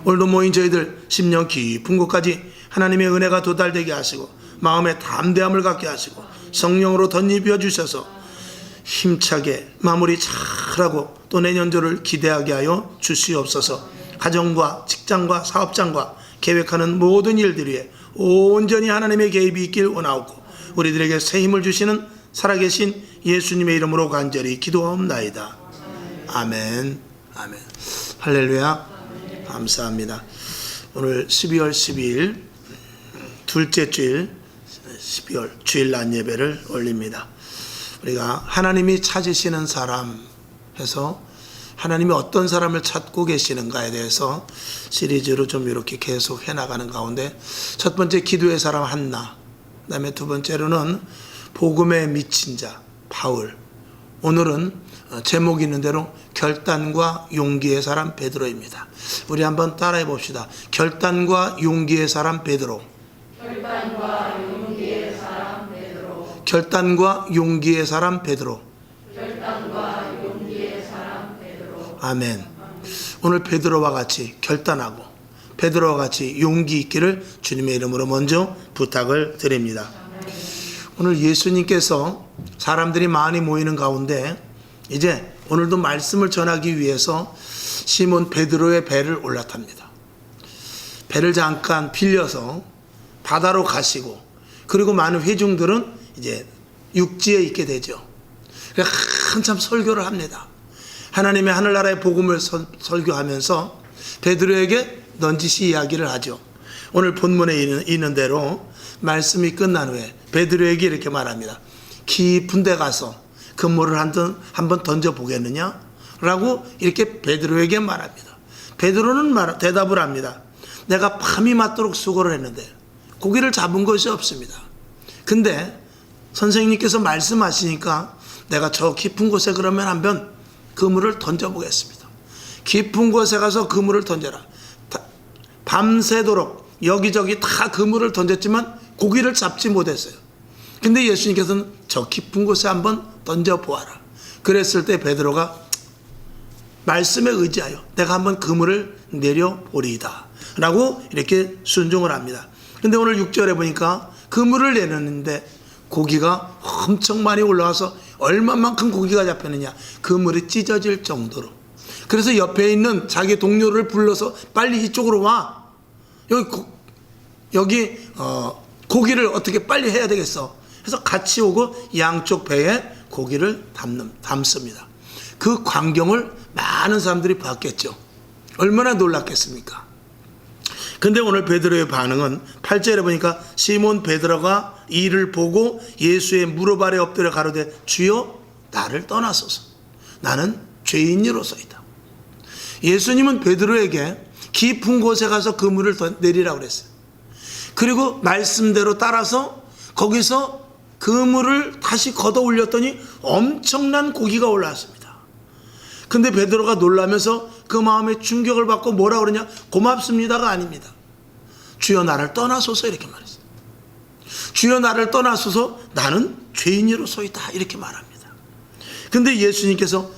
오늘도 모인 저희들 심령 깊은 곳까지 하나님의 은혜가 도달되게 하시고 마음의 담대함을 갖게 하시고 성령으로 덧입혀 주셔서 힘차게 마무리 잘하고 또 내년도를 기대하게 하여 주시옵소서. 가정과 직장과 사업장과 계획하는 모든 일들 위에 온전히 하나님의 개입이 있길 원하옵고 우리들에게 새 힘을 주시는 살아계신 예수님의 이름으로 간절히 기도하옵나이다. 아멘. 아멘. 할렐루야. 감사합니다. 오늘 12월 12일 둘째 주일 12월 주일 낮 예배를 올립니다. 우리가 하나님이 찾으시는 사람 해서 하나님이 어떤 사람을 찾고 계시는가에 대해서 시리즈로 좀 이렇게 계속 해나가는 가운데 첫 번째 기도의 사람 한나, 그 다음에 두 번째로는 복음에 미친 자 바울, 오늘은 제목이 있는 대로 결단과 용기의 사람 베드로입니다. 우리 한번 따라해 봅시다. 결단과 용기의 사람 베드로. 결단과 용기의 사람 베드로. 결단과 용기의 사람 베드로. 결단과 용기의 사람 베드로. 아멘. 오늘 베드로와 같이 결단하고 베드로와 같이 용기 있기를 주님의 이름으로 먼저 부탁을 드립니다. 오늘 예수님께서 사람들이 많이 모이는 가운데 이제 오늘도 말씀을 전하기 위해서 시몬 베드로의 배를 올라탑니다. 배를 잠깐 빌려서 바다로 가시고 그리고 많은 회중들은 이제 육지에 있게 되죠. 그래서 한참 설교를 합니다. 하나님의 하늘나라의 복음을 설교하면서 베드로에게 넌지시 이야기를 하죠. 오늘 본문에 있는 대로 말씀이 끝난 후에 베드로에게 이렇게 말합니다. 깊은 데 가서 그물을 한번 던져보겠느냐? 라고 이렇게 베드로에게 말합니다. 베드로는 대답을 합니다. 내가 밤이 맞도록 수고를 했는데 고기를 잡은 것이 없습니다. 근데 선생님께서 말씀하시니까 내가 저 깊은 곳에 그러면 한번 그물을 던져보겠습니다. 깊은 곳에 가서 그물을 던져라. 밤새도록 여기저기 다 그물을 던졌지만 고기를 잡지 못했어요. 근데 예수님께서는 저 깊은 곳에 한번 던져보아라. 그랬을 때 베드로가 말씀에 의지하여 내가 한번 그물을 내려보리이다 라고 이렇게 순종을 합니다. 근데 오늘 6절에 보니까 그물을 내렸는데 고기가 엄청 많이 올라와서 얼마만큼 고기가 잡혔느냐, 그물이 찢어질 정도로. 그래서 옆에 있는 자기 동료를 불러서 빨리 이쪽으로 와, 여기 고기를 어떻게 빨리 해야 되겠어. 그래서 같이 오고 양쪽 배에 고기를 담습니다. 그 광경을 많은 사람들이 봤겠죠. 얼마나 놀랐겠습니까? 근데 오늘 베드로의 반응은 8절에 보니까 시몬 베드로가 이를 보고 예수의 무릎 아래 엎드려 가로되 주여 나를 떠나소서 나는 죄인이로소이다. 예수님은 베드로에게 깊은 곳에 가서 그물을 내리라고 그랬어요. 그리고 말씀대로 따라서 거기서 그물을 다시 걷어 올렸더니 엄청난 고기가 올라왔습니다. 근데 베드로가 놀라면서 그 마음에 충격을 받고 뭐라 그러냐, 고맙습니다가 아닙니다. 주여 나를 떠나소서 이렇게 말했어요. 주여 나를 떠나소서 나는 죄인이로소이다 이렇게 말합니다. 근데 예수님께서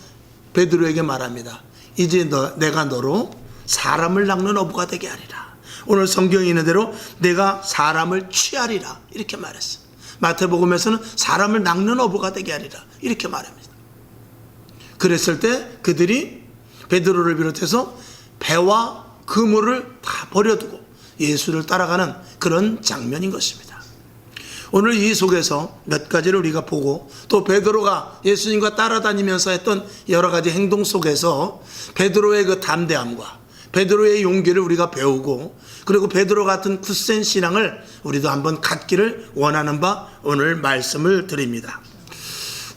베드로에게 말합니다. 이제 내가 너로 사람을 낚는 어부가 되게 하리라. 오늘 성경에 있는 대로 내가 사람을 취하리라 이렇게 말했어요. 마태복음에서는 사람을 낚는 어부가 되게 하리라 이렇게 말합니다. 그랬을 때 그들이 베드로를 비롯해서 배와 그물을 다 버려두고 예수를 따라가는 그런 장면인 것입니다. 오늘 이 속에서 몇 가지를 우리가 보고 또 베드로가 예수님과 따라다니면서 했던 여러 가지 행동 속에서 베드로의 그 담대함과 베드로의 용기를 우리가 배우고 그리고 베드로 같은 굳센 신앙을 우리도 한번 갖기를 원하는 바 오늘 말씀을 드립니다.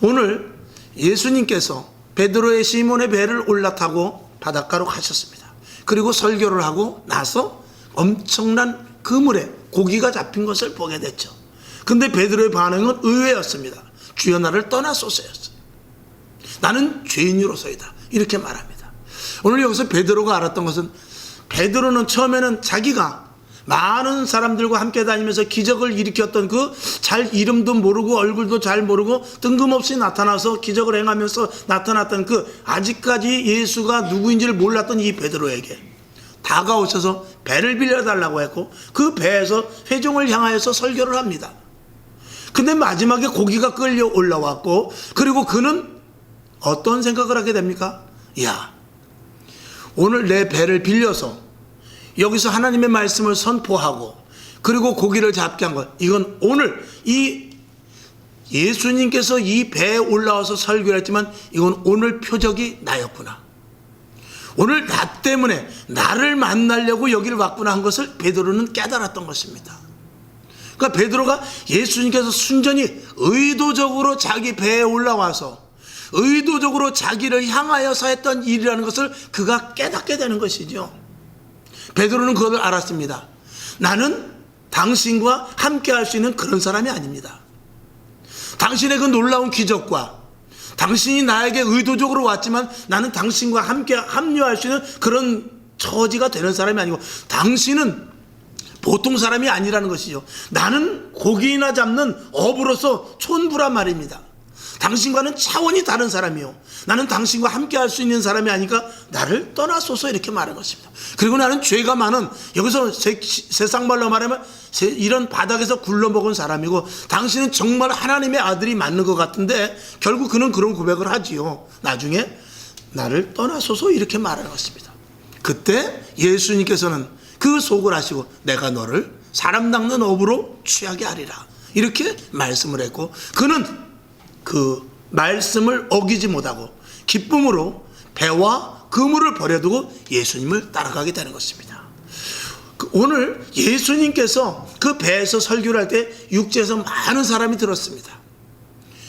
오늘 예수님께서 베드로의 시몬의 배를 올라타고 바닷가로 가셨습니다. 그리고 설교를 하고 나서 엄청난 그물에 고기가 잡힌 것을 보게 됐죠. 근데 베드로의 반응은 의외였습니다. 주여 나를 떠나소서였어요. 나는 죄인으로서이다 이렇게 말합니다. 오늘 여기서 베드로가 알았던 것은 베드로는 처음에는 자기가 많은 사람들과 함께 다니면서 기적을 일으켰던 그 잘 이름도 모르고 얼굴도 잘 모르고 뜬금없이 나타나서 기적을 행하면서 나타났던 그 아직까지 예수가 누구인지를 몰랐던 이 베드로에게 다가오셔서 배를 빌려달라고 했고 그 배에서 회중을 향하여서 설교를 합니다. 근데 마지막에 고기가 끌려 올라왔고 그리고 그는 어떤 생각을 하게 됩니까? 야, 오늘 내 배를 빌려서 여기서 하나님의 말씀을 선포하고 그리고 고기를 잡게 한 것, 이건 오늘 이 예수님께서 이 배에 올라와서 설교를 했지만 이건 오늘 표적이 나였구나. 오늘 나 때문에 나를 만나려고 여기를 왔구나 한 것을 베드로는 깨달았던 것입니다. 그러니까 베드로가 예수님께서 순전히 의도적으로 자기 배에 올라와서 의도적으로 자기를 향하여서 했던 일이라는 것을 그가 깨닫게 되는 것이죠. 베드로는 그것을 알았습니다. 나는 당신과 함께 할 수 있는 그런 사람이 아닙니다. 당신의 그 놀라운 기적과 당신이 나에게 의도적으로 왔지만 나는 당신과 함께 합류할 수 있는 그런 처지가 되는 사람이 아니고 당신은 보통 사람이 아니라는 것이죠. 나는 고기나 잡는 어부로서 촌부란 말입니다. 당신과는 차원이 다른 사람이요. 나는 당신과 함께 할 수 있는 사람이 아니까 나를 떠나소서 이렇게 말한 것입니다. 그리고 나는 죄가 많은 여기서 세상 말로 말하면 이런 바닥에서 굴러먹은 사람이고 당신은 정말 하나님의 아들이 맞는 것 같은데 결국 그는 그런 고백을 하지요. 나중에 나를 떠나소서 이렇게 말하는 것입니다. 그때 예수님께서는 그 속을 하시고 내가 너를 사람 낚는 어부로 취하게 하리라 이렇게 말씀을 했고 그는 그 말씀을 어기지 못하고 기쁨으로 배와 그물을 버려두고 예수님을 따라가게 되는 것입니다. 오늘 예수님께서 그 배에서 설교를 할 때 육지에서 많은 사람이 들었습니다.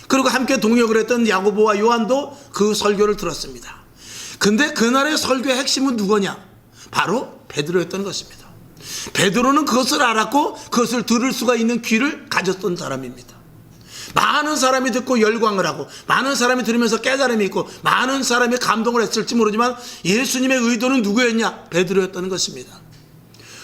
그리고 함께 동역을 했던 야고보와 요한도 그 설교를 들었습니다. 근데 그날의 설교의 핵심은 누구냐? 바로 베드로였던 것입니다. 베드로는 그것을 알았고 그것을 들을 수가 있는 귀를 가졌던 사람입니다. 많은 사람이 듣고 열광을 하고 많은 사람이 들으면서 깨달음이 있고 많은 사람이 감동을 했을지 모르지만 예수님의 의도는 누구였냐? 베드로였던 것입니다.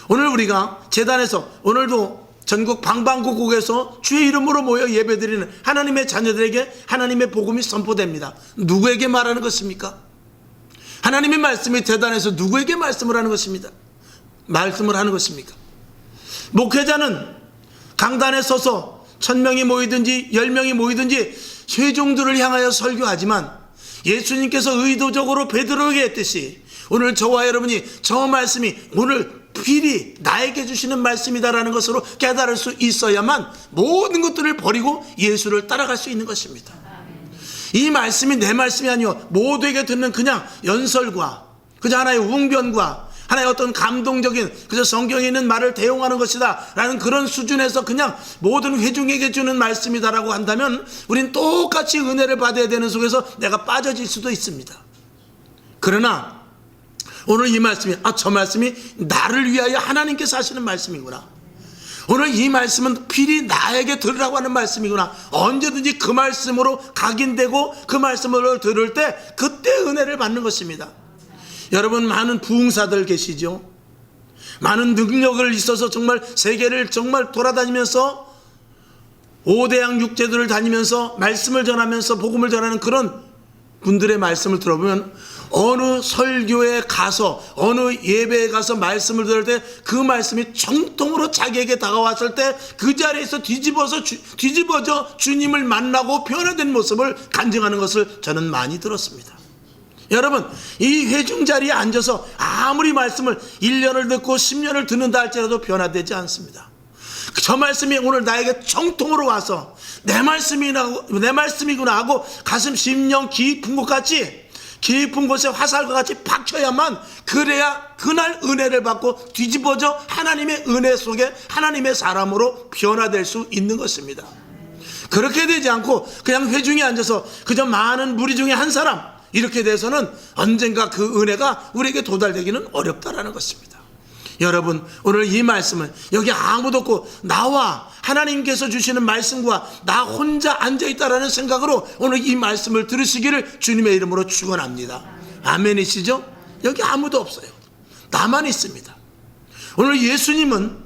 오늘 우리가 제단에서 오늘도 전국 방방곡곡에서 주의 이름으로 모여 예배드리는 하나님의 자녀들에게 하나님의 복음이 선포됩니다. 누구에게 말하는 것입니까? 하나님의 말씀이 제단에서 누구에게 말씀을 하는 것입니다. 말씀을 하는 것입니까? 목회자는 강단에 서서 1000명이 모이든지 10명이 모이든지 회중들을 향하여 설교하지만 예수님께서 의도적으로 베드로에게 했듯이 오늘 저와 여러분이 저 말씀이 오늘 필히 나에게 주시는 말씀이다라는 것으로 깨달을 수 있어야만 모든 것들을 버리고 예수를 따라갈 수 있는 것입니다. 이 말씀이 내 말씀이 아니요 모두에게 듣는 그냥 연설과 그저 하나의 웅변과 하나의 어떤 감동적인 그저 성경에 있는 말을 대용하는 것이다 라는 그런 수준에서 그냥 모든 회중에게 주는 말씀이다라고 한다면 우린 똑같이 은혜를 받아야 되는 속에서 내가 빠져질 수도 있습니다. 그러나 오늘 이 말씀이 저 말씀이 나를 위하여 하나님께서 하시는 말씀이구나. 오늘 이 말씀은 필히 나에게 들으라고 하는 말씀이구나. 언제든지 그 말씀으로 각인되고 그 말씀을 들을 때 그때 은혜를 받는 것입니다. 여러분 많은 부흥사들 계시죠. 많은 능력을 있어서 정말 세계를 정말 돌아다니면서 5대양 6제도를 다니면서 말씀을 전하면서 복음을 전하는 그런 분들의 말씀을 들어보면 어느 설교에 가서 어느 예배에 가서 말씀을 들을 때 그 말씀이 정통으로 자기에게 다가왔을 때 그 자리에서 뒤집어져 주님을 만나고 변화된 모습을 간증하는 것을 저는 많이 들었습니다. 여러분 이 회중 자리에 앉아서 아무리 말씀을 1년을 듣고 10년을 듣는다 할지라도 변화되지 않습니다. 저 말씀이 오늘 나에게 정통으로 와서 내 말씀이구나 하고 가슴 심령 깊은 곳 같이 깊은 곳에 화살과 같이 박혀야만 그래야 그날 은혜를 받고 뒤집어져 하나님의 은혜 속에 하나님의 사람으로 변화될 수 있는 것입니다. 그렇게 되지 않고 그냥 회중에 앉아서 그저 많은 무리 중에 한 사람 이렇게 돼서는 언젠가 그 은혜가 우리에게 도달되기는 어렵다라는 것입니다. 여러분 오늘 이 말씀은 여기 아무도 없고 나와 하나님께서 주시는 말씀과 나 혼자 앉아있다라는 생각으로 오늘 이 말씀을 들으시기를 주님의 이름으로 축원합니다. 아멘이시죠? 여기 아무도 없어요. 나만 있습니다. 오늘 예수님은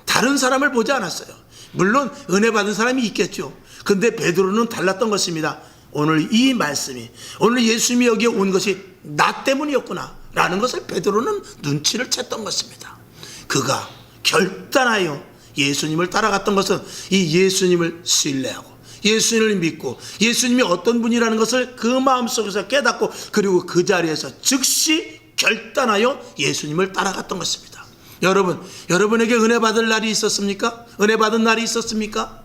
다른 사람을 보지 않았어요. 물론 은혜 받은 사람이 있겠죠. 근데 베드로는 달랐던 것입니다. 오늘 이 말씀이 오늘 예수님이 여기에 온 것이 나 때문이었구나 라는 것을 베드로는 눈치를 챘던 것입니다. 그가 결단하여 예수님을 따라갔던 것은 이 예수님을 신뢰하고 예수님을 믿고 예수님이 어떤 분이라는 것을 그 마음속에서 깨닫고 그리고 그 자리에서 즉시 결단하여 예수님을 따라갔던 것입니다. 여러분, 여러분에게 은혜 받을 날이 있었습니까? 은혜 받은 날이 있었습니까?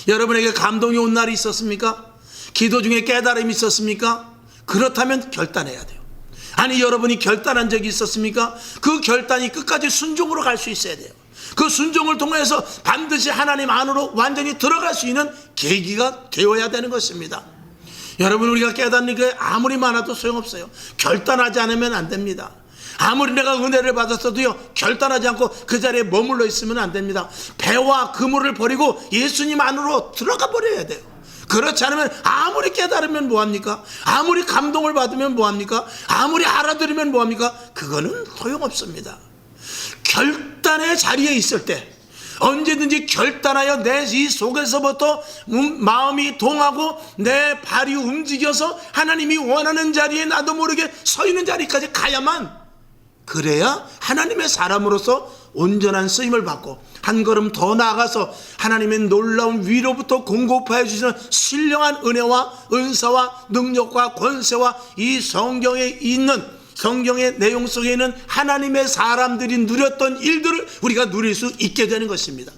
여러분에게 감동이 온 날이 있었습니까? 기도 중에 깨달음이 있었습니까? 그렇다면 결단해야 돼요. 아니, 여러분이 결단한 적이 있었습니까? 그 결단이 끝까지 순종으로 갈 수 있어야 돼요. 그 순종을 통해서 반드시 하나님 안으로 완전히 들어갈 수 있는 계기가 되어야 되는 것입니다. 여러분, 우리가 깨닫는 게 아무리 많아도 소용없어요. 결단하지 않으면 안 됩니다. 아무리 내가 은혜를 받았어도요, 결단하지 않고 그 자리에 머물러 있으면 안 됩니다. 배와 그물을 버리고 예수님 안으로 들어가 버려야 돼요. 그렇지 않으면 아무리 깨달으면 뭐합니까? 아무리 감동을 받으면 뭐합니까? 아무리 알아들으면 뭐합니까? 그거는 소용없습니다. 결단의 자리에 있을 때 언제든지 결단하여 내 이 속에서부터 마음이 동하고 내 발이 움직여서 하나님이 원하는 자리에 나도 모르게 서 있는 자리까지 가야만, 그래야 하나님의 사람으로서 온전한 쓰임을 받고 한 걸음 더 나아가서 하나님의 놀라운 위로부터 공급하여 주시는 신령한 은혜와 은사와 능력과 권세와 이 성경에 있는 성경의 내용 속에 있는 하나님의 사람들이 누렸던 일들을 우리가 누릴 수 있게 되는 것입니다.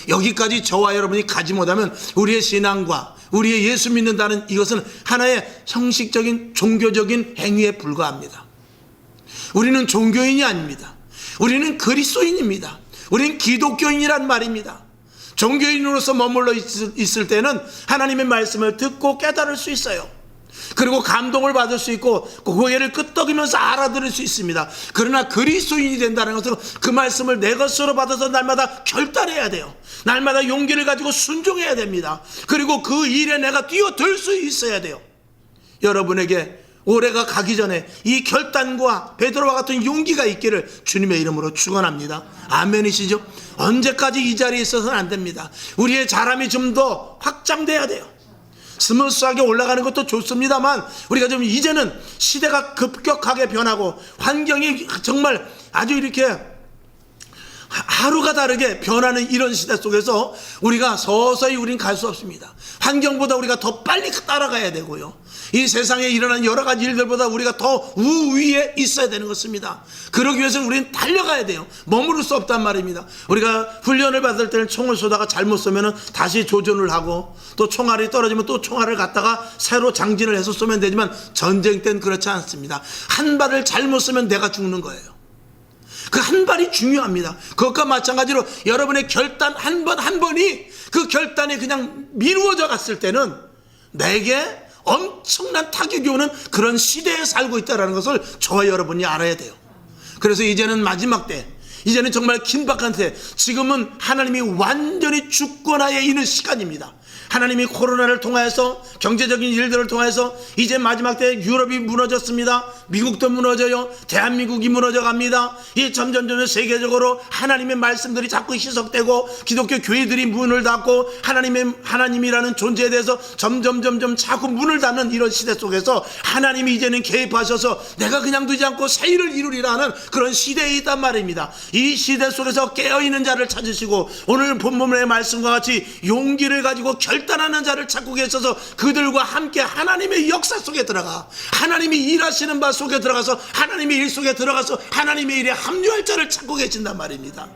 여기까지 저와 여러분이 가지 못하면 우리의 신앙과 우리의 예수 믿는다는 이것은 하나의 형식적인 종교적인 행위에 불과합니다. 우리는 종교인이 아닙니다. 우리는 그리스도인입니다. 우리는 기독교인이란 말입니다. 종교인으로서 머물러 있을 때는 하나님의 말씀을 듣고 깨달을 수 있어요. 그리고 감동을 받을 수 있고 고개를 끄덕이면서 알아들을 수 있습니다. 그러나 그리스도인이 된다는 것은 그 말씀을 내 것으로 받아서 날마다 결단해야 돼요. 날마다 용기를 가지고 순종해야 됩니다. 그리고 그 일에 내가 뛰어들 수 있어야 돼요. 여러분에게 올해가 가기 전에 이 결단과 베드로와 같은 용기가 있기를 주님의 이름으로 축원합니다. 아멘이시죠? 언제까지 이 자리에 있어서는 안 됩니다. 우리의 자람이 좀 더 확장돼야 돼요. 스무스하게 올라가는 것도 좋습니다만 우리가 좀 이제는 시대가 급격하게 변하고 환경이 정말 아주 이렇게 하루가 다르게 변하는 이런 시대 속에서 우리가 서서히 우린 갈 수 없습니다. 환경보다 우리가 더 빨리 따라가야 되고요, 이 세상에 일어나는 여러 가지 일들보다 우리가 더 우위에 있어야 되는 것입니다. 그러기 위해서는 우리는 달려가야 돼요. 머무를 수 없단 말입니다. 우리가 훈련을 받을 때는 총을 쏘다가 잘못 쏘면 다시 조준을 하고 또 총알이 떨어지면 또 총알을 갖다가 새로 장진을 해서 쏘면 되지만 전쟁 때는 그렇지 않습니다. 한 발을 잘못 쏘면 내가 죽는 거예요. 그 한 발이 중요합니다. 그것과 마찬가지로 여러분의 결단 한 번이 그 결단이 그냥 미루어져 갔을 때는 내게 엄청난 타격이 오는 그런 시대에 살고 있다는 것을 저와 여러분이 알아야 돼요. 그래서 이제는 마지막 때, 이제는 정말 긴박한 때, 지금은 하나님이 완전히 주권하에 있는 시간입니다. 하나님이 코로나를 통해서 경제적인 일들을 통해서 이제 마지막 때 유럽이 무너졌습니다. 미국도 무너져요. 대한민국이 무너져 갑니다. 이 점점 세계적으로 하나님의 말씀들이 자꾸 희석되고 기독교 교회들이 문을 닫고 하나님이라는 존재에 대해서 점점 자꾸 문을 닫는 이런 시대 속에서 하나님이 이제는 개입하셔서 내가 그냥 두지 않고 새 일을 이루리라는 그런 시대에 있단 말입니다. 이 시대 속에서 깨어있는 자를 찾으시고 오늘 본문의 말씀과 같이 용기를 가지고 결단하는 자를 찾고 계셔서 그들과 함께 하나님의 역사 속에 들어가 하나님이 일하시는 바 속에 들어가서 하나님의 일 속에 들어가서 하나님의 일에 합류할 자를 찾고 계신단 말입니다.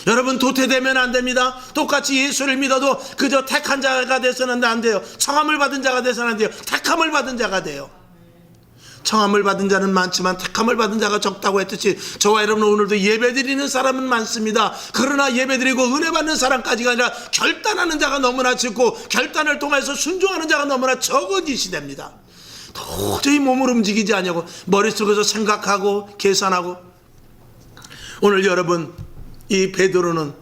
여러분, 도태되면 안 됩니다. 똑같이 예수를 믿어도 그저 택한 자가 돼서는 안 돼요. 청함을 받은 자가 돼서는 안 돼요. 택함을 받은 자가 돼요. 청함을 받은 자는 많지만 택함을 받은 자가 적다고 했듯이 저와 여러분 오늘도 예배드리는 사람은 많습니다. 그러나 예배드리고 은혜 받는 사람까지가 아니라 결단하는 자가 너무나 적고 결단을 통해서 순종하는 자가 너무나 적은 이 시대입니다. 도저히 몸을 움직이지 않냐고 머릿속에서 생각하고 계산하고. 오늘 여러분, 이 베드로는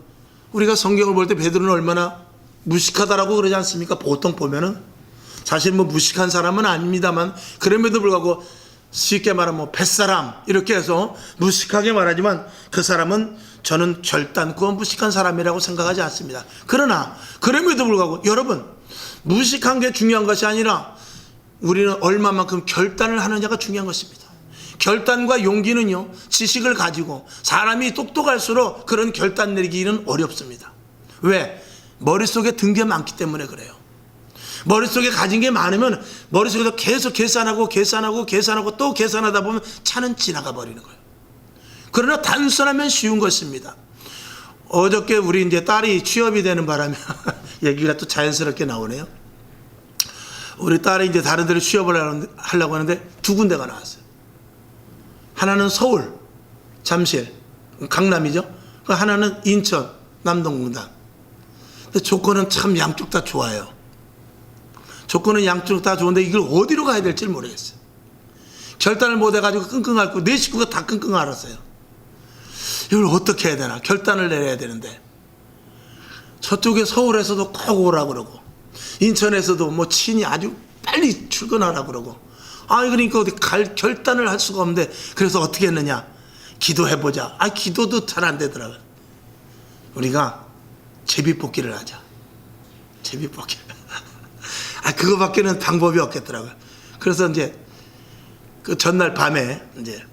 우리가 성경을 볼 때 베드로는 얼마나 무식하다라고 그러지 않습니까? 보통 보면은 사실 무식한 사람은 아닙니다만 그럼에도 불구하고 쉽게 말하면 뱃사람 이렇게 해서 무식하게 말하지만 그 사람은 저는 결단코 무식한 사람이라고 생각하지 않습니다. 그러나 그럼에도 불구하고 여러분, 무식한 게 중요한 것이 아니라 우리는 얼마만큼 결단을 하느냐가 중요한 것입니다. 결단과 용기는요, 지식을 가지고 사람이 똑똑할수록 그런 결단 내리기는 어렵습니다. 왜? 머릿속에 든 게 많기 때문에 그래요. 머릿속에 가진 게 많으면 머릿속에서 계속 계산하고 또 계산하다 보면 차는 지나가 버리는 거예요. 그러나 단순하면 쉬운 것입니다. 어저께 우리 이제 딸이 취업이 되는 바람에 얘기가 또 자연스럽게 나오네요. 우리 딸이 이제 다른 데로 취업을 하려고 하는데 두 군데가 나왔어요. 하나는 서울, 잠실, 강남이죠. 하나는 인천, 남동공단. 근데 조건은 참 양쪽 다 좋아요. 조건은 양쪽 다 좋은데 이걸 어디로 가야 될지 모르겠어요. 결단을 못 해가지고 끙끙 앓고 내 식구가 다 끙끙 앓았어요. 이걸 어떻게 해야 되나, 결단을 내려야 되는데 저쪽에 서울에서도 꼭 오라 그러고 인천에서도 뭐 친이 아주 빨리 출근하라 그러고, 그러니까 어디 결단을 할 수가 없는데, 그래서 어떻게 했느냐, 기도해보자. 기도도 잘 안 되더라고요. 우리가 제비뽑기를 하자. 제비뽑기. 그거밖에는 방법이 없겠더라고요. 그래서 이제 그 전날 밤에 이제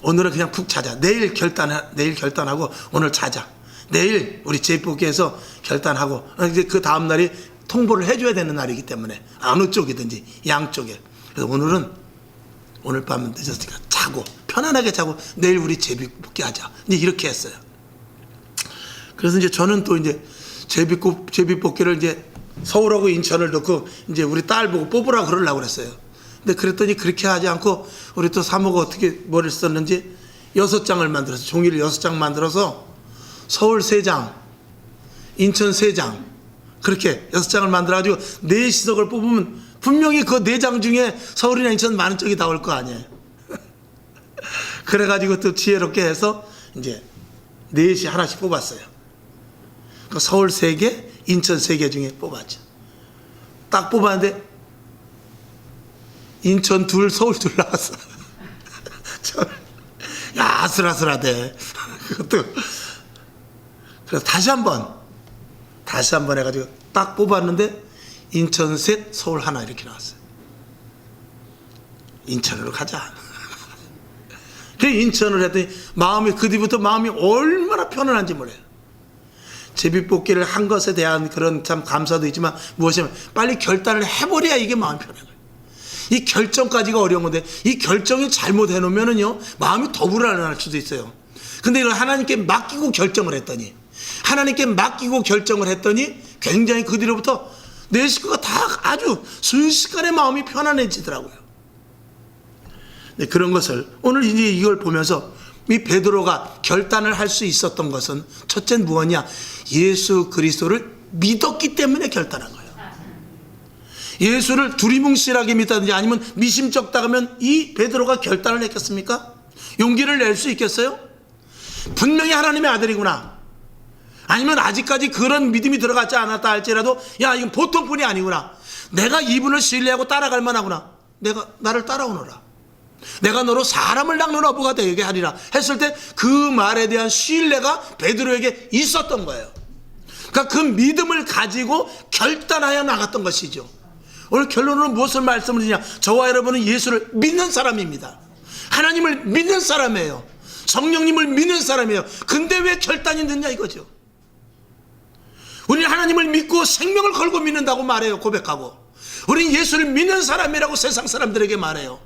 오늘은 그냥 푹 자자. 내일 결단하고 오늘 자자. 내일 우리 제비뽑기에서 결단하고, 이제 그 다음 날이 통보를 해줘야 되는 날이기 때문에 어느 쪽이든지 양쪽에. 그래서 오늘 밤은 늦었으니까 자고 편안하게 자고 내일 우리 제비뽑기 하자. 이제 이렇게 했어요. 그래서 이제 저는 또 이제 제비뽑기를 이제 서울하고 인천을 넣고 이제 우리 딸 보고 뽑으라고 그러려고 그랬어요. 근데 그랬더니 그렇게 하지 않고 우리 또 사모가 어떻게 뭐를 썼는지 6장을 만들어서, 종이를 6장 만들어서 서울 3장, 인천 3장, 그렇게 6장을 만들어가지고 4시석을 뽑으면 분명히 그 4장 중에 서울이나 인천 많은 쪽이 나올 거 아니에요. 그래가지고 또 지혜롭게 해서 이제 4시 하나씩 뽑았어요. 그 서울 3개, 인천 3개 중에 뽑았죠. 딱 뽑았는데 인천 2, 서울 2 나왔어. 야, 아슬아슬하대. 그것도. 그래서 다시 한번 해가지고 딱 뽑았는데 인천 3, 서울 1 이렇게 나왔어요. 인천으로 가자. 그 인천을 했더니 그 뒤부터 마음이 얼마나 편안한지 몰라요. 제비뽑기를 한 것에 대한 그런 참 감사도 있지만 무엇이냐면 빨리 결단을 해버려야 이게 마음이 편한 거예요. 이 결정까지가 어려운 건데 이 결정이 잘못해 놓으면은요 마음이 더 불안할 수도 있어요. 근데 이걸 하나님께 맡기고 결정을 했더니 굉장히 그 뒤로부터 내 식구가 다 아주 순식간에 마음이 편안해지더라고요. 네, 그런 것을 오늘 이제 이걸 보면서 이 베드로가 결단을 할 수 있었던 것은 첫째 무엇이냐, 예수 그리스도를 믿었기 때문에 결단한 거예요. 예수를 두리뭉실하게 믿다든지 아니면 미심쩍다가면 이 베드로가 결단을 했겠습니까? 용기를 낼 수 있겠어요? 분명히 하나님의 아들이구나, 아니면 아직까지 그런 믿음이 들어가지 않았다 할지라도 이건 보통 분이 아니구나, 내가 이분을 신뢰하고 따라갈 만하구나, 나를 따라오너라, 내가 너로 사람을 낚는 어부가 되게 하리라 했을 때 그 말에 대한 신뢰가 베드로에게 있었던 거예요. 그러니까 그 믿음을 가지고 결단하여 나갔던 것이죠. 오늘 결론으로 무엇을 말씀을 드리냐, 저와 여러분은 예수를 믿는 사람입니다. 하나님을 믿는 사람이에요. 성령님을 믿는 사람이에요. 근데 왜 결단이 늦냐 이거죠. 우리는 하나님을 믿고 생명을 걸고 믿는다고 말해요. 고백하고 우리는 예수를 믿는 사람이라고 세상 사람들에게 말해요.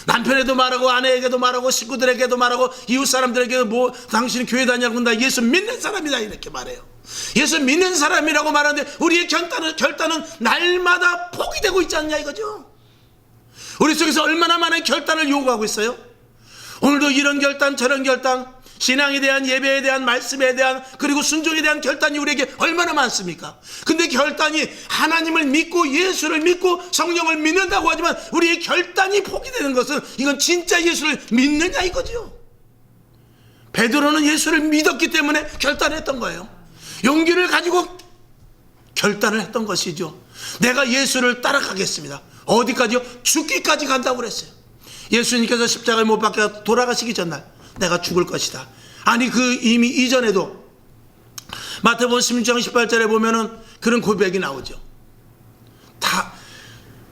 남편에도 말하고 아내에게도 말하고 식구들에게도 말하고 이웃 사람들에게도 당신은 교회 다니냐고, 나 예수 믿는 사람이다 이렇게 말해요. 예수 믿는 사람이라고 말하는데 우리의 결단은 날마다 포기되고 있지 않냐 이거죠. 우리 속에서 얼마나 많은 결단을 요구하고 있어요. 오늘도 이런 결단 저런 결단, 신앙에 대한, 예배에 대한, 말씀에 대한, 그리고 순종에 대한 결단이 우리에게 얼마나 많습니까? 근데 결단이 하나님을 믿고 예수를 믿고 성령을 믿는다고 하지만 우리의 결단이 포기되는 것은 이건 진짜 예수를 믿느냐 이거죠. 베드로는 예수를 믿었기 때문에 결단했던 거예요. 용기를 가지고 결단을 했던 것이죠. 내가 예수를 따라가겠습니다. 어디까지요? 죽기까지 간다고 그랬어요. 예수님께서 십자가에 못 박혀 돌아가시기 전날 내가 죽을 것이다. 아니 이미 이전에도 마태복음 16장 18절에 보면은 그런 고백이 나오죠.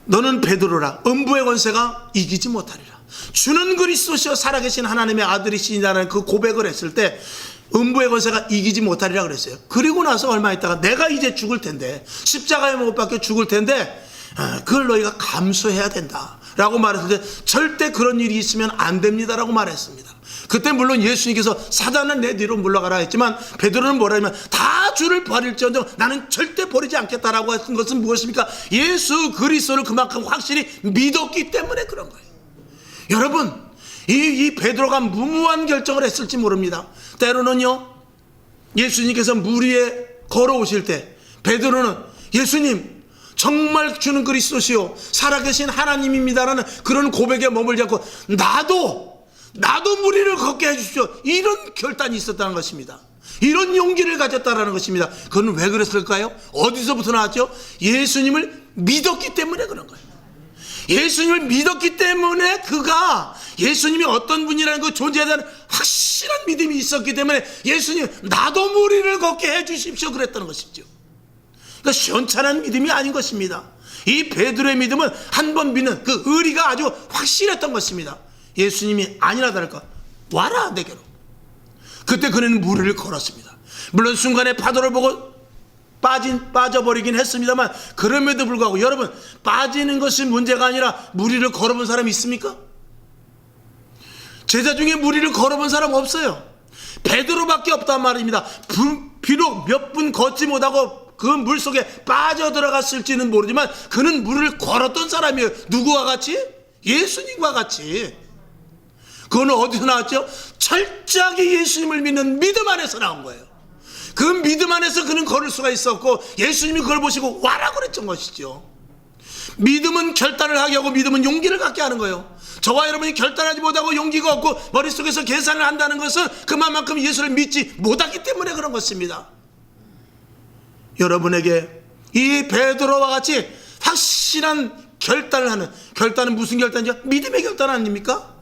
너는 베드로라, 음부의 권세가 이기지 못하리라. 주는 그리스도시여 살아계신 하나님의 아들이시라는 그 고백을 했을 때 음부의 권세가 이기지 못하리라 그랬어요. 그리고 나서 얼마 있다가 내가 이제 죽을 텐데, 십자가에 못 박혀 죽을 텐데 그걸 너희가 감수해야 된다 라고 말했을 때 절대 그런 일이 있으면 안 됩니다라고 말했습니다. 그때 물론 예수님께서 사단은 내 뒤로 물러가라 했지만 베드로는 뭐라 하면 다 주를 버릴지언정 나는 절대 버리지 않겠다라고 했던 것은 무엇입니까? 예수 그리스도를 그만큼 확실히 믿었기 때문에 그런 거예요. 여러분, 이 베드로가 무모한 결정을 했을지 모릅니다. 때로는요, 예수님께서 물 위에 걸어오실 때 베드로는 예수님 정말 주는 그리스도시요 살아계신 하나님입니다라는 그런 고백에 머물지 않고 나도 물 위를 걷게 해주십시오, 이런 결단이 있었다는 것입니다. 이런 용기를 가졌다는 것입니다. 그건 왜 그랬을까요? 어디서부터 나왔죠? 예수님을 믿었기 때문에 그런 거예요. 예수님을 믿었기 때문에 그가 예수님이 어떤 분이라는 그 존재에 대한 확실한 믿음이 있었기 때문에 예수님 나도 물 위를 걷게 해주십시오 그랬다는 것이죠. 그러니까 시원찮은 믿음이 아닌 것입니다. 이 베드로의 믿음은 한 번 믿는 그 의리가 아주 확실했던 것입니다. 예수님이 아니나 다를까 와라 내게로. 그때 그는 물 위를 걸었습니다. 물론 순간에 파도를 보고 빠져버리긴 했습니다만 그럼에도 불구하고 여러분, 빠지는 것이 문제가 아니라 물 위를 걸어본 사람이 있습니까? 제자 중에 물 위를 걸어본 사람 없어요. 베드로밖에 없단 말입니다. 비록 몇 분 걷지 못하고 그 물속에 빠져들어갔을지는 모르지만 그는 물을 걸었던 사람이에요. 누구와 같이? 예수님과 같이. 그거는 어디서 나왔죠? 철저하게 예수님을 믿는 믿음 안에서 나온 거예요. 그 믿음 안에서 그는 걸을 수가 있었고 예수님이 그걸 보시고 와라 그랬던 것이죠. 믿음은 결단을 하게 하고 믿음은 용기를 갖게 하는 거예요. 저와 여러분이 결단하지 못하고 용기가 없고 머릿속에서 계산을 한다는 것은 그만큼 예수를 믿지 못하기 때문에 그런 것입니다. 여러분에게 이 베드로와 같이 확실한 결단을 하는, 결단은 무슨 결단이죠? 믿음의 결단 아닙니까?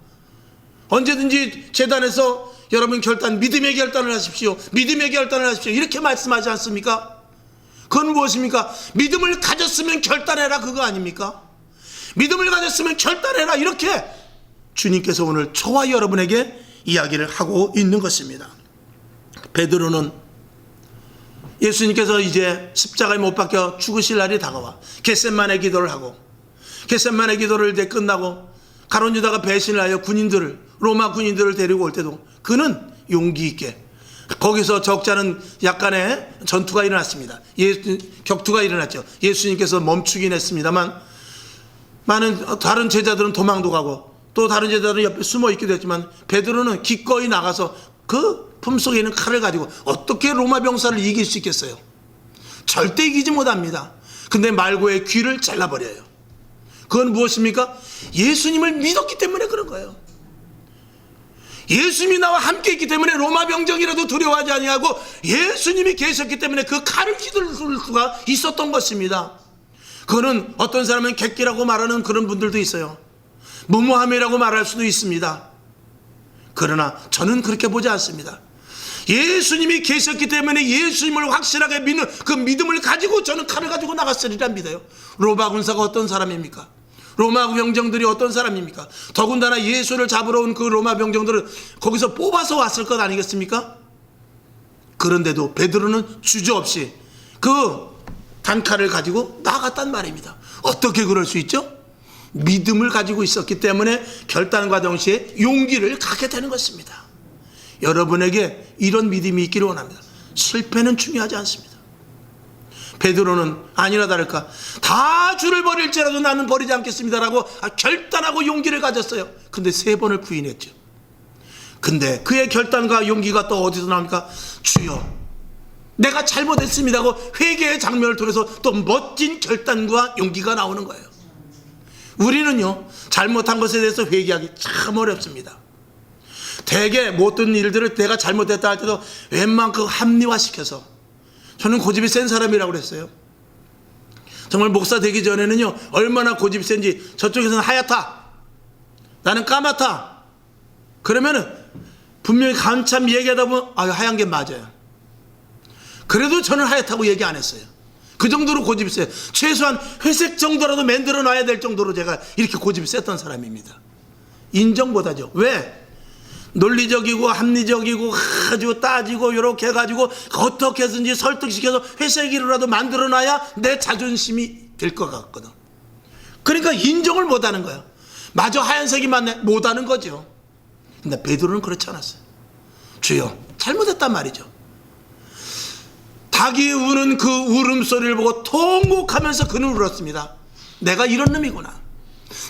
언제든지 제단에서 여러분 결단, 믿음의 결단을 하십시오, 믿음의 결단을 하십시오 이렇게 말씀하지 않습니까? 그건 무엇입니까? 믿음을 가졌으면 결단해라, 그거 아닙니까? 믿음을 가졌으면 결단해라, 이렇게 주님께서 오늘 저와 여러분에게 이야기를 하고 있는 것입니다. 베드로는 예수님께서 이제 십자가에 못 박혀 죽으실 날이 다가와 겟세마네 기도를 하고, 겟세마네 기도를 이제 끝나고 가룟 유다가 배신을 하여 로마 군인들을 데리고 올 때도 그는 용기 있게 거기서 적잖은 약간의 전투가 일어났습니다. 격투가 일어났죠. 예수님께서 멈추긴 했습니다만 많은 다른 제자들은 도망도 가고 또 다른 제자들은 옆에 숨어 있기도 했지만 베드로는 기꺼이 나가서 그 품속에 있는 칼을 가지고 어떻게 로마 병사를 이길 수 있겠어요? 절대 이기지 못합니다. 근데 말고의 귀를 잘라버려요. 그건 무엇입니까? 예수님을 믿었기 때문에 그런 거예요. 예수님이 나와 함께 있기 때문에 로마 병정이라도 두려워하지 아니하고 예수님이 계셨기 때문에 그 칼을 휘둘 수가 있었던 것입니다. 그거는 어떤 사람은 객기라고 말하는 그런 분들도 있어요. 무모함이라고 말할 수도 있습니다. 그러나 저는 그렇게 보지 않습니다. 예수님이 계셨기 때문에 예수님을 확실하게 믿는 그 믿음을 가지고 저는 칼을 가지고 나갔으리라 믿어요. 로마 군사가 어떤 사람입니까? 로마 병정들이 어떤 사람입니까? 더군다나 예수를 잡으러 온 그 로마 병정들은 거기서 뽑아서 왔을 것 아니겠습니까? 그런데도 베드로는 주저없이 그 단칼을 가지고 나갔단 말입니다. 어떻게 그럴 수 있죠? 믿음을 가지고 있었기 때문에 결단과 동시에 용기를 갖게 되는 것입니다. 여러분에게 이런 믿음이 있기를 원합니다. 실패는 중요하지 않습니다. 베드로는 아니나 다를까 다 주를 버릴지라도 나는 버리지 않겠습니다라고 결단하고 용기를 가졌어요. 근데 3번을 부인했죠. 근데 그의 결단과 용기가 또 어디서 나옵니까? 주여 내가 잘못했습니다 하고 회개의 장면을 통해서 또 멋진 결단과 용기가 나오는 거예요. 우리는요 잘못한 것에 대해서 회개하기 참 어렵습니다. 대개 모든 일들을 내가 잘못했다 할 때도 웬만큼 합리화시켜서, 저는 고집이 센 사람이라고 그랬어요. 정말 목사 되기 전에는요 얼마나 고집이 센지, 저쪽에서는 하얗다 나는 까맣다 그러면은 분명히 한참 얘기하다 보면 하얀 게 맞아요. 그래도 저는 하얗다고 얘기 안 했어요. 그 정도로 고집이 세요. 최소한 회색 정도라도 만들어 놔야 될 정도로 제가 이렇게 고집이 셌던 사람입니다. 인정보다죠. 왜? 논리적이고 합리적이고 아주 따지고 이렇게 해가지고 어떻게 해서든지 설득시켜서 회색이라도 만들어놔야 내 자존심이 될 것 같거든. 그러니까 인정을 못하는 거야. 마저 하얀색이 못하는 거죠. 근데 베드로는 그렇지 않았어요. 주여, 잘못했단 말이죠. 닭이 우는 그 울음소리를 보고 통곡하면서 그는 울었습니다. 내가 이런 놈이구나.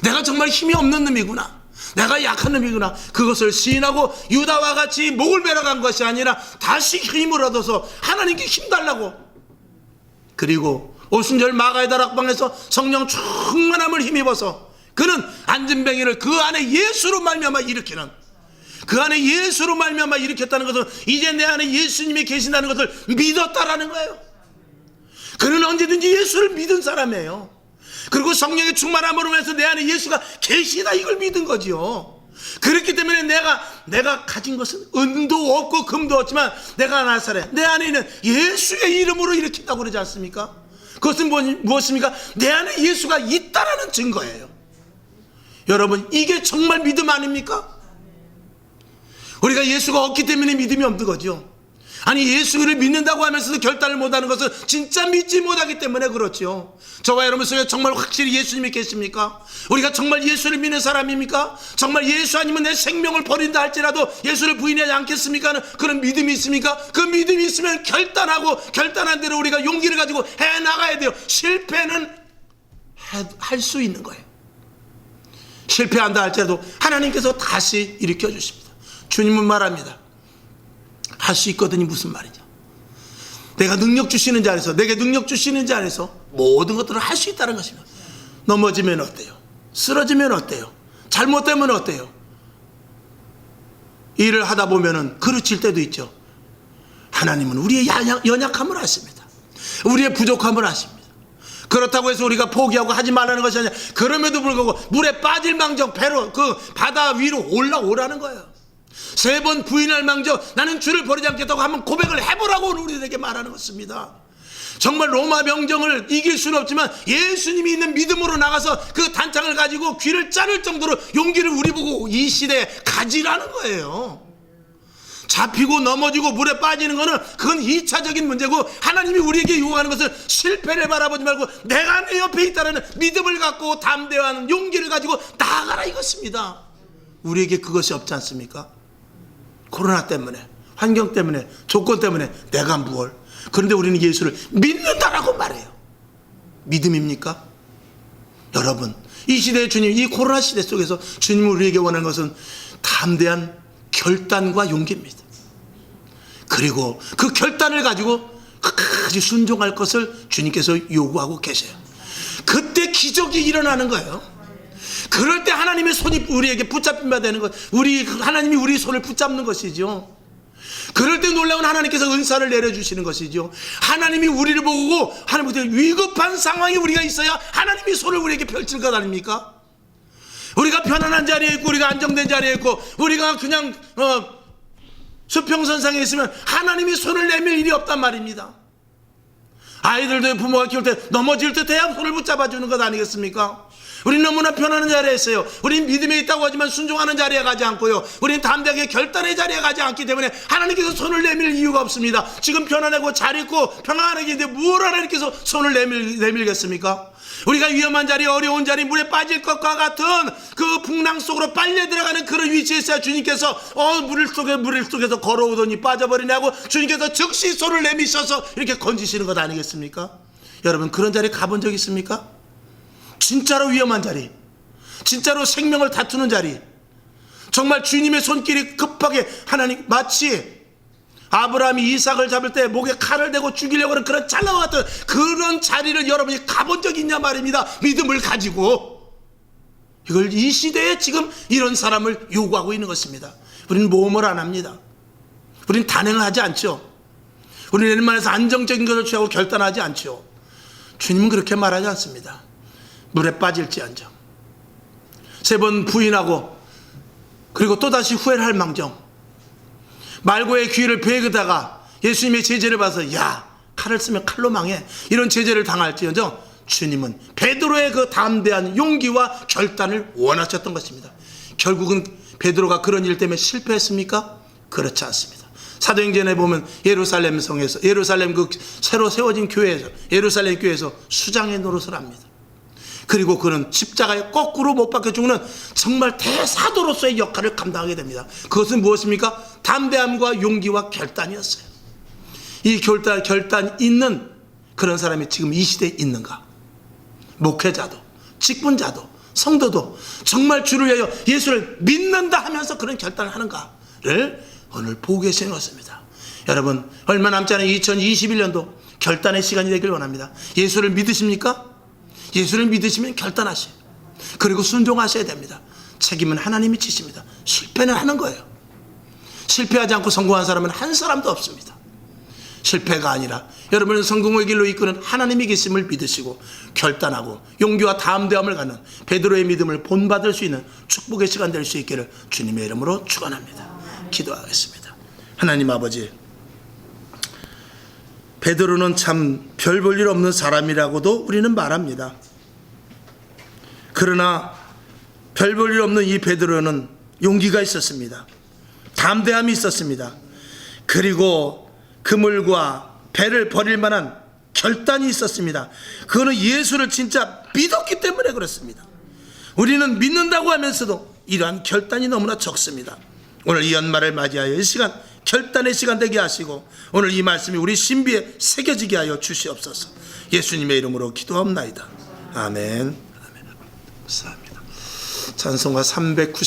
내가 정말 힘이 없는 놈이구나. 내가 약한 놈이구나. 그것을 시인하고 유다와 같이 목을 베러 간 것이 아니라 다시 힘을 얻어서 하나님께 힘달라고. 그리고 오순절 마가의 다락방에서 성령 충만함을 힘입어서 그는 안진뱅이를 그 안에 예수로 말미암아 일으키는, 그 안에 예수로 말미암아 일으켰다는 것은 이제 내 안에 예수님이 계신다는 것을 믿었다라는 거예요. 그는 언제든지 예수를 믿은 사람이에요. 그리고 성령의 충만함으로 해서 내 안에 예수가 계시다, 이걸 믿은 거지요. 그렇기 때문에 내가 가진 것은 은도 없고 금도 없지만 내가 나사렛 내 안에 있는 예수의 이름으로 일으킨다고 그러지 않습니까? 그것은 무엇입니까? 내 안에 예수가 있다라는 증거예요. 여러분, 이게 정말 믿음 아닙니까? 우리가 예수가 없기 때문에 믿음이 없는 거죠. 아니, 예수를 믿는다고 하면서도 결단을 못하는 것은 진짜 믿지 못하기 때문에 그렇죠. 저와 여러분 속에 정말 확실히 예수님이 계십니까? 우리가 정말 예수를 믿는 사람입니까? 정말 예수 아니면 내 생명을 버린다 할지라도 예수를 부인하지 않겠습니까? 그런 믿음이 있습니까? 그 믿음이 있으면 결단하고 결단한 대로 우리가 용기를 가지고 해나가야 돼요. 실패는 할 수 있는 거예요. 실패한다 할지라도 하나님께서 다시 일으켜 주십니다. 주님은 말합니다. 할 수 있거든이 무슨 말이죠? 내가 능력 주시는 자리에서, 내게 능력 주시는 자리에서 모든 것들을 할 수 있다는 것입니다. 넘어지면 어때요? 쓰러지면 어때요? 잘못되면 어때요? 일을 하다 보면은 그르칠 때도 있죠. 하나님은 우리의 연약함을 아십니다. 우리의 부족함을 아십니다. 그렇다고 해서 우리가 포기하고 하지 말라는 것이 아니라, 그럼에도 불구하고 물에 빠질 망정 배로 그 바다 위로 올라오라는 거예요. 3번 부인할 망정 나는 주를 버리지 않겠다고 한번 고백을 해보라고 우리들에게 말하는 것입니다. 정말 로마 병정을 이길 수는 없지만 예수님이 있는 믿음으로 나가서 그 단창을 가지고 귀를 자를 정도로 용기를 우리 보고 이 시대에 가지라는 거예요. 잡히고 넘어지고 물에 빠지는 거는 그건 2차적인 문제고, 하나님이 우리에게 요구하는 것은 실패를 바라보지 말고 내가 내 옆에 있다는 믿음을 갖고 담대한 용기를 가지고 나아가라, 이것입니다. 우리에게 그것이 없지 않습니까? 코로나 때문에, 환경 때문에, 조건 때문에 내가 무얼. 그런데 우리는 예수를 믿는다라고 말해요. 믿음입니까? 여러분, 이 시대의 주님, 이 코로나 시대 속에서 주님이 우리에게 원하는 것은 담대한 결단과 용기입니다. 그리고 그 결단을 가지고 끝까지 순종할 것을 주님께서 요구하고 계세요. 그때 기적이 일어나는 거예요. 그럴 때 하나님의 손이 우리에게 붙잡힌 바 되는 것, 하나님이 우리 손을 붙잡는 것이죠. 그럴 때 놀라운 하나님께서 은사를 내려주시는 것이죠. 하나님이 우리를 보고 하나님께 위급한 상황에 우리가 있어야 하나님이 손을 우리에게 펼칠 것 아닙니까? 우리가 편안한 자리에 있고 우리가 안정된 자리에 있고 우리가 그냥 수평선상에 있으면 하나님이 손을 내밀 일이 없단 말입니다. 아이들도 부모가 키울 때 넘어질 때 대야 손을 붙잡아주는 것 아니겠습니까? 우린 너무나 편안한 자리에 있어요. 우린 믿음에 있다고 하지만 순종하는 자리에 가지 않고요, 우린 담대하게 결단의 자리에 가지 않기 때문에 하나님께서 손을 내밀 이유가 없습니다. 지금 편안하고 잘 있고 평안하게 있는데 뭘 하나님께서 손을 내밀겠습니까? 우리가 위험한 자리, 어려운 자리, 물에 빠질 것과 같은 그 풍랑 속으로 빨려 들어가는 그런 위치에 있어야 주님께서 물 속에서 걸어오더니 빠져버리냐고 주님께서 즉시 손을 내미셔서 이렇게 건지시는 것 아니겠습니까? 여러분, 그런 자리에 가본 적 있습니까? 진짜로 위험한 자리, 진짜로 생명을 다투는 자리, 정말 주님의 손길이 급하게, 하나님 마치 아브라함이 이삭을 잡을 때 목에 칼을 대고 죽이려고 하는 그런 찰나와 같은 그런 자리를 여러분이 가본 적이 있냐 말입니다. 믿음을 가지고. 이걸 이 시대에 지금 이런 사람을 요구하고 있는 것입니다. 우리는 모험을 안 합니다. 우리는 단행을 하지 않죠. 우리는 웬만해서 안정적인 것을 취하고 결단하지 않죠. 주님은 그렇게 말하지 않습니다. 물에 빠질지언정 3번 부인하고 그리고 또다시 후회를 할 망정, 말고의 귀를 베거다가 예수님의 제재를 봐서 야, 칼을 쓰면 칼로 망해, 이런 제재를 당할지언정 주님은 베드로의 그 담대한 용기와 결단을 원하셨던 것입니다. 결국은 베드로가 그런 일 때문에 실패했습니까? 그렇지 않습니다. 사도행전에 보면 예루살렘 성에서, 예루살렘 그 새로 세워진 교회에서, 예루살렘 교회에서 수장의 노릇을 합니다. 그리고 그는 십자가에 거꾸로 못 박혀 죽는 정말 대사도로서의 역할을 감당하게 됩니다. 그것은 무엇입니까? 담대함과 용기와 결단이었어요. 이 결단 있는 그런 사람이 지금 이 시대에 있는가? 목회자도, 직분자도, 성도도 정말 주를 위하여 예수를 믿는다 하면서 그런 결단을 하는가를 오늘 보고 계시는 것입니다. 여러분, 얼마 남지 않은 2021년도 결단의 시간이 되길 원합니다. 예수를 믿으십니까? 예수를 믿으시면 결단하세요. 그리고 순종하셔야 됩니다. 책임은 하나님이 지십니다. 실패는 하는 거예요. 실패하지 않고 성공한 사람은 한 사람도 없습니다. 실패가 아니라 여러분은 성공의 길로 이끄는 하나님이 계심을 믿으시고 결단하고 용기와 담대함을 갖는 베드로의 믿음을 본받을 수 있는 축복의 시간 될 수 있기를 주님의 이름으로 축원합니다. 기도하겠습니다. 하나님 아버지, 베드로는 참 별 볼 일 없는 사람이라고도 우리는 말합니다. 그러나 별 볼 일 없는 이 베드로는 용기가 있었습니다. 담대함이 있었습니다. 그리고 그물과 배를 버릴 만한 결단이 있었습니다. 그거는 예수를 진짜 믿었기 때문에 그렇습니다. 우리는 믿는다고 하면서도 이러한 결단이 너무나 적습니다. 오늘 이 연말을 맞이하여 이 시간, 결단의 시간 되게 하시고 오늘 이 말씀이 우리 신비에 새겨지게 하여 주시옵소서. 예수님의 이름으로 기도합나이다. 아멘. 감사합니다. 찬송가 390